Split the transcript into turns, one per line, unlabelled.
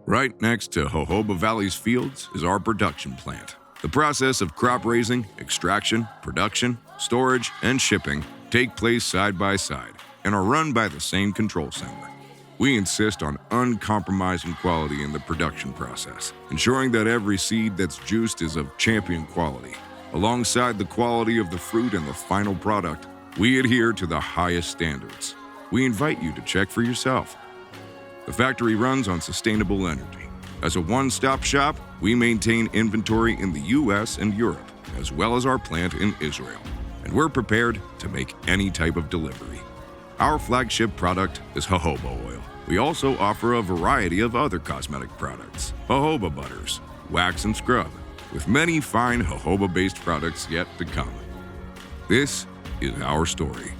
Right next to Jojoba Valley's fields is our production plant. The process of crop raising, extraction, production, storage, and shipping take place side by side and are run by the same control center. We insist on uncompromising quality in the production process, ensuring that every seed that's juiced is of champion quality. Alongside the quality of the fruit and the final product, we adhere to the highest standards. We invite you to check for yourself. The factory runs on sustainable energy. As a one-stop shop, we maintain inventory in the US and Europe, as well as our plant in Israel, and we're prepared to make any type of delivery. Our flagship product is jojoba oil. We also offer a variety of other cosmetic products, jojoba butters, wax and scrub, with many fine jojoba-based products yet to come. This is our story.